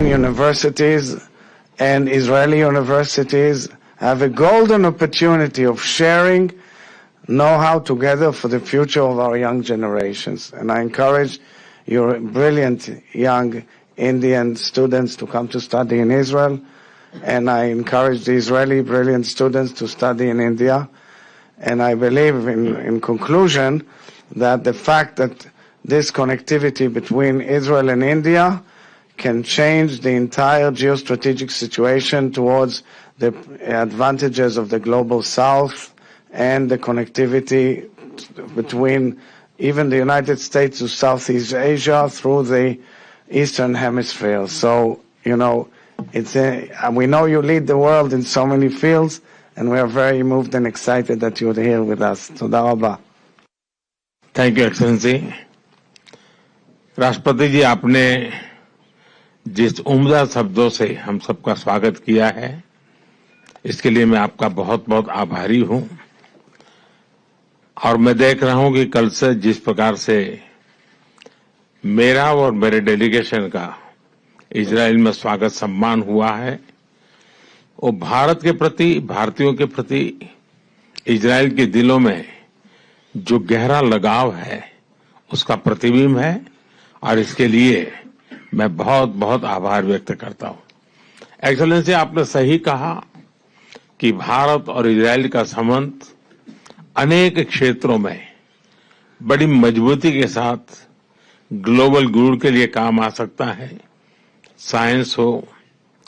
Universities and Israeli universities have a golden opportunity of sharing know-how together for the future of our young generations. And I encourage your brilliant young Indian students to come to study in Israel, and I encourage the Israeli brilliant students to study in India. And I believe, in conclusion, that the fact that this connectivity between Israel and India can change the entire geostrategic situation towards the advantages of the global south and the connectivity between even the United States to Southeast Asia through the Eastern Hemisphere. So, we know you lead the world in so many fields, and we are very moved and excited that you're here with us. Toda rabba. Thank you, Excellency. राष्ट्रपति जी, आपने जिस उम्दा शब्दों से हम सबका स्वागत किया है, इसके लिए मैं आपका बहुत बहुत आभारी हूं। और मैं देख रहा हूं कि कल से जिस प्रकार से मेरा और मेरे डेलीगेशन का इजराइल में स्वागत सम्मान हुआ है, वो भारत के प्रति, भारतीयों के प्रति इजराइल के दिलों में जो गहरा लगाव है उसका प्रतिबिंब है, और इसके लिए मैं बहुत बहुत आभार व्यक्त करता हूं। एक्सेलेंसी, आपने सही कहा कि भारत और इजराइल का संबंध अनेक क्षेत्रों में बड़ी मजबूती के साथ ग्लोबल गुड के लिए काम आ सकता है। साइंस हो,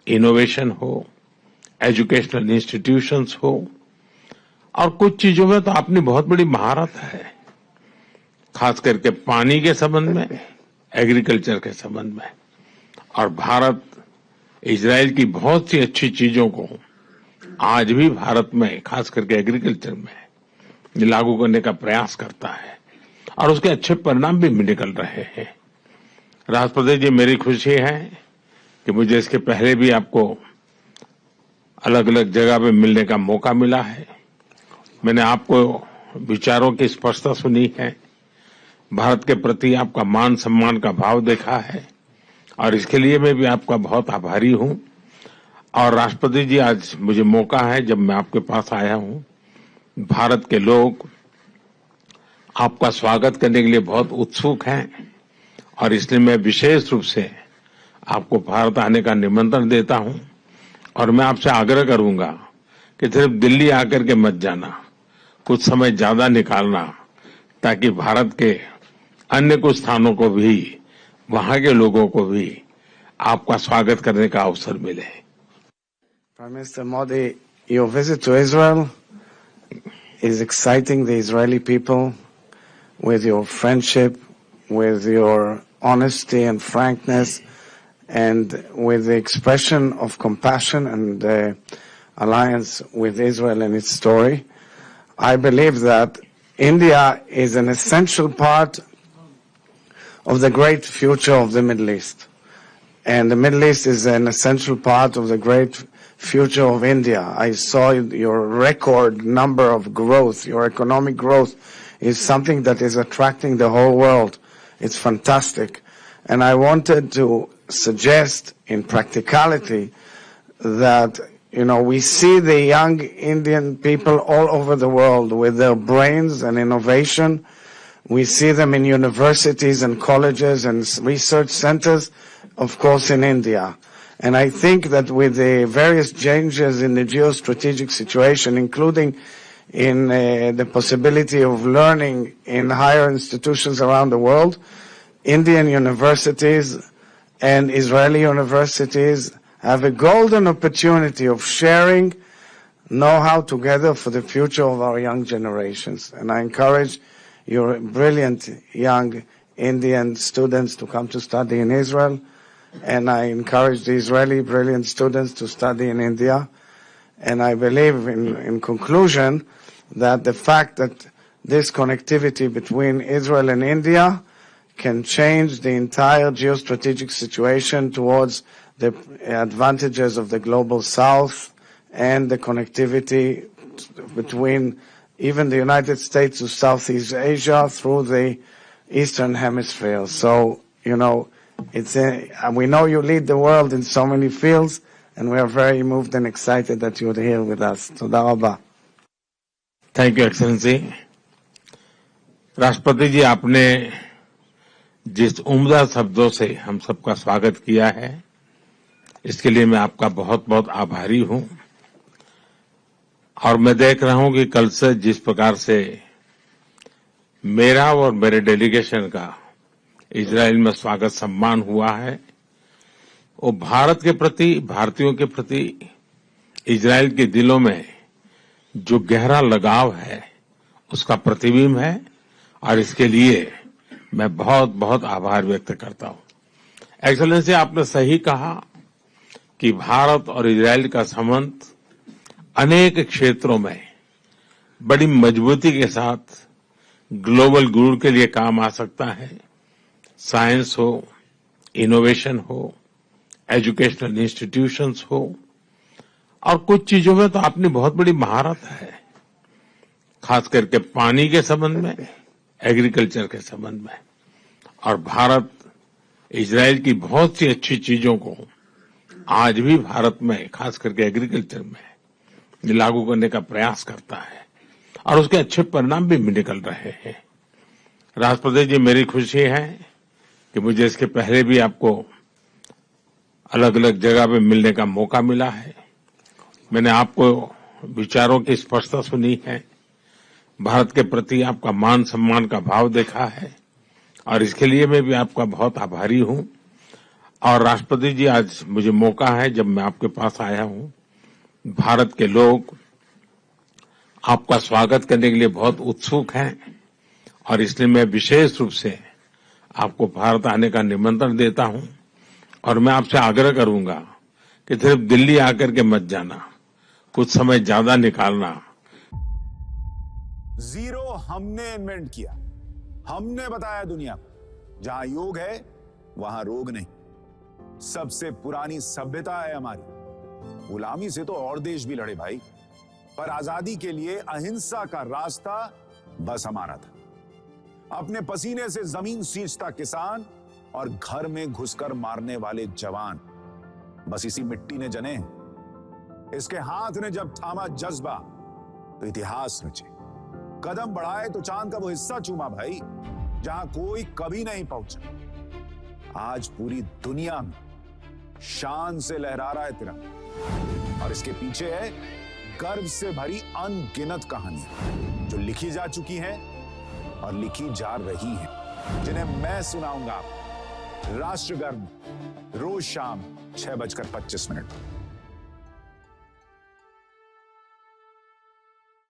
इनोवेशन हो, एजुकेशनल इंस्टीट्यूशंस हो, और कुछ चीजों में तो अपनी बहुत बड़ी महारत है, खास करके पानी के संबंध में, एग्रीकल्चर के संबंध में। और भारत इजराइल की बहुत सी अच्छी चीजों को आज भी भारत में, खास करके एग्रीकल्चर में लागू करने का प्रयास करता है, और उसके अच्छे परिणाम भी निकल रहे हैं। राष्ट्रपति जी, मेरी खुशी है कि मुझे इसके पहले भी आपको अलग अलग जगह पे मिलने का मौका मिला है। मैंने आपको विचारों की स्पष्टता सुनी है, भारत के प्रति आपका मान सम्मान का भाव देखा है, और इसके लिए मैं भी आपका बहुत आभारी हूं। और राष्ट्रपति जी, आज मुझे मौका है, जब मैं आपके पास आया हूं, भारत के लोग आपका स्वागत करने के लिए बहुत उत्सुक हैं, और इसलिए मैं विशेष रूप से आपको भारत आने का निमंत्रण देता हूं। और मैं आपसे आग्रह करूंगा कि सिर्फ दिल्ली आकर के मत जाना, कुछ समय ज्यादा निकालना, ताकि भारत के अन्य कुछ स्थानों को भी, वहां के लोगों को भी आपका स्वागत करने का अवसर मिले। Prime Minister Modi, your visit to Israel is exciting the Israeli people with your friendship, with your honesty and frankness, and with the expression of compassion and alliance with Israel and its story. I believe that India is an essential part of the great future of the Middle East. And the Middle East is an essential part of the great future of India. I saw your record number of growth. Your economic growth is something that is attracting the whole world. It's fantastic. And I wanted to suggest in practicality that, we see the young Indian people all over the world with their brains and innovation. We see them in universities and colleges and research centers, of course, in India. And I think that with the various changes in the geostrategic situation, including in the possibility of learning in higher institutions around the world, Indian universities and Israeli universities have a golden opportunity of sharing know-how together for the future of our young generations. And I encourage your brilliant young Indian students to come to study in Israel, and I encourage the Israeli brilliant students to study in India. And I believe, in conclusion, that the fact that this connectivity between Israel and India can change the entire geostrategic situation towards the advantages of the global south and the connectivity between even the United States to Southeast Asia through the Eastern Hemisphere. So, We know you lead the world in so many fields, and we are very moved and excited that you're here with us. Toda rabba. Thank you excellency. राष्ट्रपति जी, आपने जिस उम्दा शब्दों से हम सबका स्वागत किया है, इसके लिए मैं आपका बहुत बहुत आभारी हूं। और मैं देख रहा हूं कि कल से जिस प्रकार से मेरा और मेरे डेलीगेशन का इजराइल में स्वागत सम्मान हुआ है, वो भारत के प्रति, भारतीयों के प्रति इजराइल के दिलों में जो गहरा लगाव है उसका प्रतिबिंब है। और इसके लिए मैं बहुत बहुत आभार व्यक्त करता हूं। एक्सेलेंसी, आपने सही कहा कि भारत और इजराइल का संबंध अनेक क्षेत्रों में बड़ी मजबूती के साथ ग्लोबल गुड के लिए काम आ सकता है। साइंस हो, इनोवेशन हो, एजुकेशनल इंस्टीट्यूशंस हो, और कुछ चीजों में तो अपनी बहुत बड़ी महारत है, खास करके पानी के संबंध में, एग्रीकल्चर के संबंध में। और भारत इजराइल की बहुत सी अच्छी चीजों को आज भी भारत में, खास करके एग्रीकल्चर में लागू करने का प्रयास करता है, और उसके अच्छे परिणाम भी निकल रहे हैं। राष्ट्रपति जी, मेरी खुशी है कि मुझे इसके पहले भी आपको अलग अलग जगह पे मिलने का मौका मिला है। मैंने आपको विचारों की स्पष्टता सुनी है, भारत के प्रति आपका मान सम्मान का भाव देखा है, और इसके लिए मैं भी आपका बहुत आभारी हूं। और राष्ट्रपति जी, आज मुझे मौका है, जब मैं आपके पास आया हूं, भारत के लोग आपका स्वागत करने के लिए बहुत उत्सुक हैं, और इसलिए मैं विशेष रूप से आपको भारत आने का निमंत्रण देता हूं। और मैं आपसे आग्रह करूंगा कि सिर्फ दिल्ली आकर के मत जाना, कुछ समय ज्यादा निकालना। जीरो हमने इन्वेंट किया, हमने बताया दुनिया को, जहां योग है वहां रोग नहीं। सबसे पुरानी सभ्यता है हमारी। गुलामी से तो और देश भी लड़े भाई, पर आजादी के लिए अहिंसा का रास्ता बस हमारा था। अपने पसीने से जमीन सींचता किसान और घर में घुसकर मारने वाले जवान, बस इसी मिट्टी ने जने। इसके हाथ ने जब थामा जज्बा तो इतिहास रचे। कदम बढ़ाए तो चांद का वो हिस्सा चूमा भाई, जहां कोई कभी नहीं पहुंचा। आज पूरी दुनिया में शान से लहरा रहा है तिरंगा, और इसके पीछे है गर्व से भरी अनगिनत कहानियां जो लिखी जा चुकी हैं और लिखी जा रही हैं, जिन्हें मैं सुनाऊंगा राष्ट्रगर्व रोज शाम 6:25 पर।